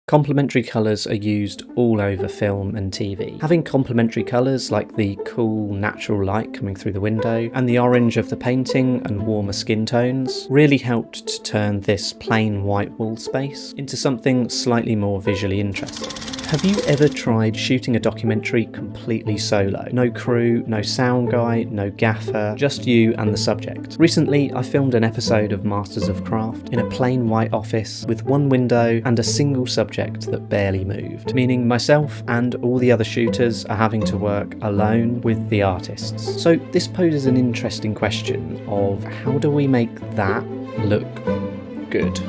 Complementary colours are used all over film and TV. Having complementary colours like the cool natural light coming through the window and the orange of the painting and warmer skin tones really helped to turn this plain white wall space into something slightly more visually interesting. Have you ever tried shooting a documentary completely solo? No crew, no sound guy, no gaffer, just you and the subject. Recently, I filmed an episode of Masters of Craft in a plain white office with one window and a single subject that barely moved, meaning myself and all the other shooters are having to work alone with the artists. So this poses an interesting question of how do we make that look good?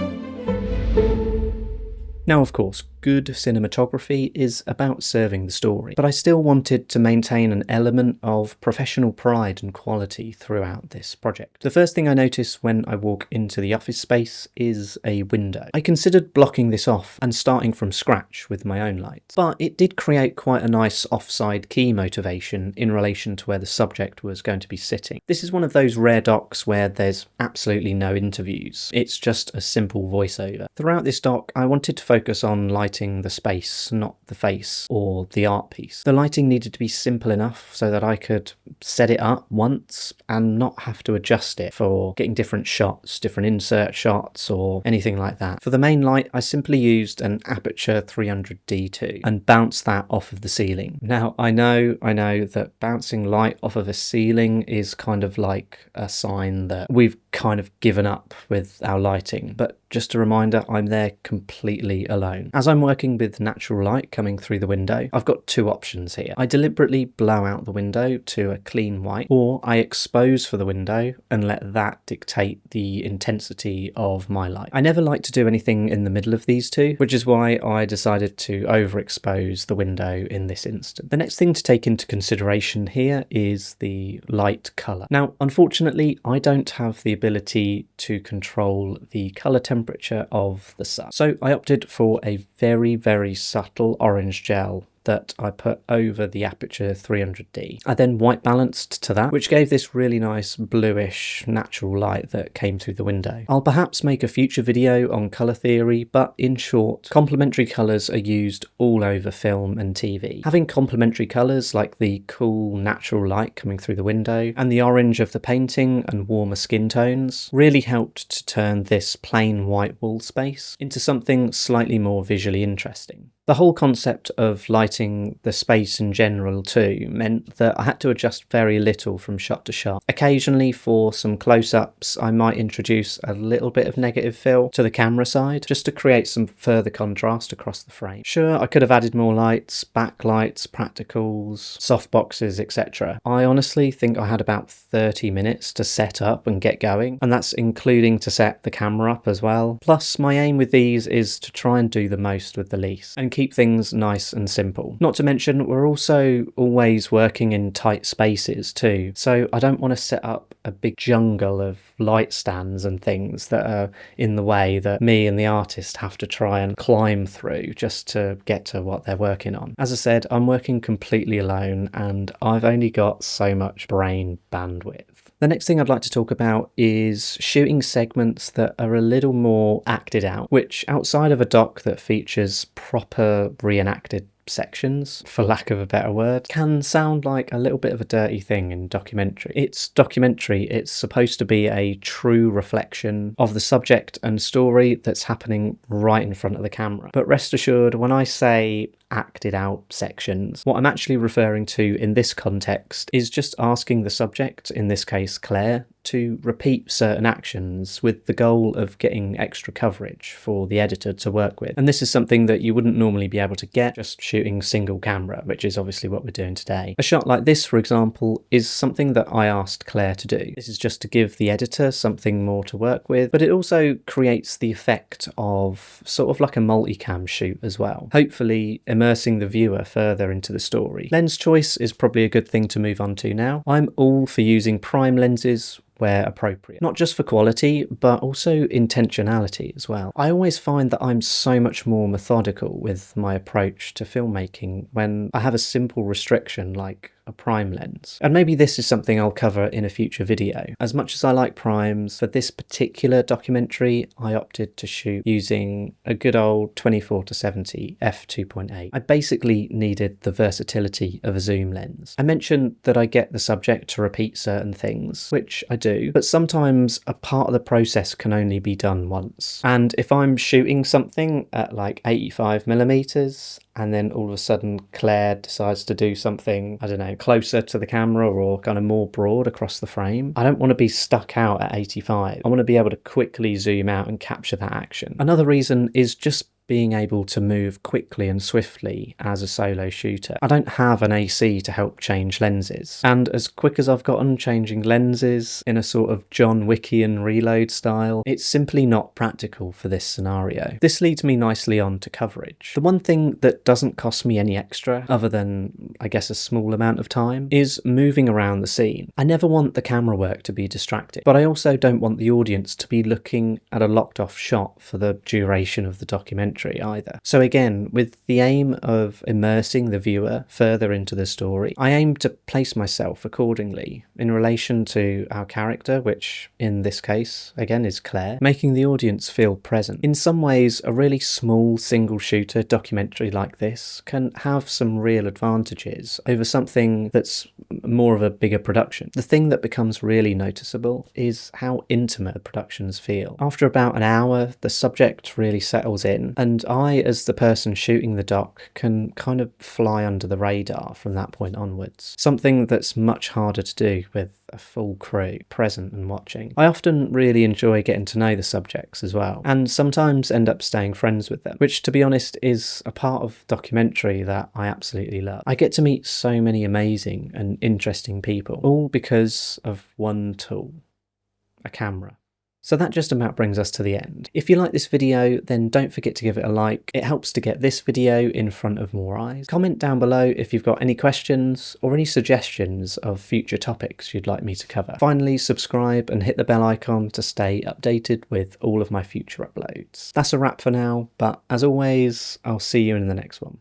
Now, of course, good cinematography is about serving the story, but I still wanted to maintain an element of professional pride and quality throughout this project. The first thing I notice when I walk into the office space is a window. I considered blocking this off and starting from scratch with my own lights, but it did create quite a nice offside key motivation in relation to where the subject was going to be sitting. This is one of those rare docs where there's absolutely no interviews. It's just a simple voiceover. Throughout this doc, I wanted to focus on lighting the space, not the face or the art piece. The lighting needed to be simple enough so that I could set it up once and not have to adjust it for getting different shots, different insert shots or anything like that. For the main light, I simply used an Aperture 300D2 and bounced that off of the ceiling. Now, I know that bouncing light off of a ceiling is kind of like a sign that we've kind of given up with our lighting, but just a reminder, I'm there completely alone. As I'm working with natural light coming through the window, I've got two options here. I deliberately blow out the window to a clean white, or I expose for the window and let that dictate the intensity of my light. I never like to do anything in the middle of these two, which is why I decided to overexpose the window in this instance. The next thing to take into consideration here is the light colour. Now, unfortunately, I don't have the ability to control the colour temperature of the sun. So I opted for a very, very subtle orange gel that I put over the Aperture 300D. I then white balanced to that, which gave this really nice bluish natural light that came through the window. I'll perhaps make a future video on colour theory, but in short, complementary colours are used all over film and TV. Having complementary colours like the cool natural light coming through the window and the orange of the painting and warmer skin tones really helped to turn this plain white wall space into something slightly more visually interesting. The whole concept of lighting the space in general too meant that I had to adjust very little from shot to shot. Occasionally for some close-ups I might introduce a little bit of negative fill to the camera side just to create some further contrast across the frame. Sure, I could have added more lights, backlights, practicals, softboxes, etc. I honestly think I had about 30 minutes to set up and get going, and that's including to set the camera up as well. Plus my aim with these is to try and do the most with the least and keep things nice and simple. Not to mention, we're also always working in tight spaces too, so I don't want to set up a big jungle of light stands and things that are in the way that me and the artist have to try and climb through just to get to what they're working on. As I said, I'm working completely alone and I've only got so much brain bandwidth. The next thing I'd like to talk about is shooting segments that are a little more acted out, which outside of a doc that features proper reenacted sections, for lack of a better word, can sound like a little bit of a dirty thing in documentary. It's documentary, it's supposed to be a true reflection of the subject and story that's happening right in front of the camera. But rest assured, when I say acted out sections, what I'm actually referring to in this context is just asking the subject, in this case Claire, to repeat certain actions with the goal of getting extra coverage for the editor to work with. And this is something that you wouldn't normally be able to get just shooting single camera, which is obviously what we're doing today. A shot like this, for example, is something that I asked Claire to do. This is just to give the editor something more to work with, but it also creates the effect of sort of like a multicam shoot as well, hopefully immersing the viewer further into the story. Lens choice is probably a good thing to move on to now. I'm all for using prime lenses where appropriate, not just for quality but also intentionality as well. I always find that I'm so much more methodical with my approach to filmmaking when I have a simple restriction like a prime lens. And maybe this is something I'll cover in a future video. As much as I like primes, for this particular documentary I opted to shoot using a good old 24-70 f2.8. I basically needed the versatility of a zoom lens. I mentioned that I get the subject to repeat certain things, which I do, but sometimes a part of the process can only be done once. And if I'm shooting something at like 85mm and then all of a sudden Claire decides to do something, I don't know, closer to the camera or kind of more broad across the frame, I don't want to be stuck out at 85. I want to be able to quickly zoom out and capture that action. Another reason is just being able to move quickly and swiftly as a solo shooter. I don't have an AC to help change lenses, and as quick as I've gotten changing lenses in a sort of John Wickian reload style, it's simply not practical for this scenario. This leads me nicely on to coverage. The one thing that doesn't cost me any extra, other than I guess a small amount of time, is moving around the scene. I never want the camera work to be distracting, but I also don't want the audience to be looking at a locked off shot for the duration of the documentary either. So again, with the aim of immersing the viewer further into the story, I aim to place myself accordingly in relation to our character, which in this case, again, is Claire, making the audience feel present. In some ways, a really small single shooter documentary like this can have some real advantages over something that's more of a bigger production. The thing that becomes really noticeable is how intimate the productions feel. After about an hour, the subject really settles in, and I, as the person shooting the doc, can kind of fly under the radar from that point onwards. Something that's much harder to do with a full crew present and watching. I often really enjoy getting to know the subjects as well, and sometimes end up staying friends with them, which to be honest is a part of documentary that I absolutely love. I get to meet so many amazing and interesting people, all because of one tool, a camera. So that just about brings us to the end. If you like this video, then don't forget to give it a like. It helps to get this video in front of more eyes. Comment down below if you've got any questions or any suggestions of future topics you'd like me to cover. Finally, subscribe and hit the bell icon to stay updated with all of my future uploads. That's a wrap for now, but as always, I'll see you in the next one.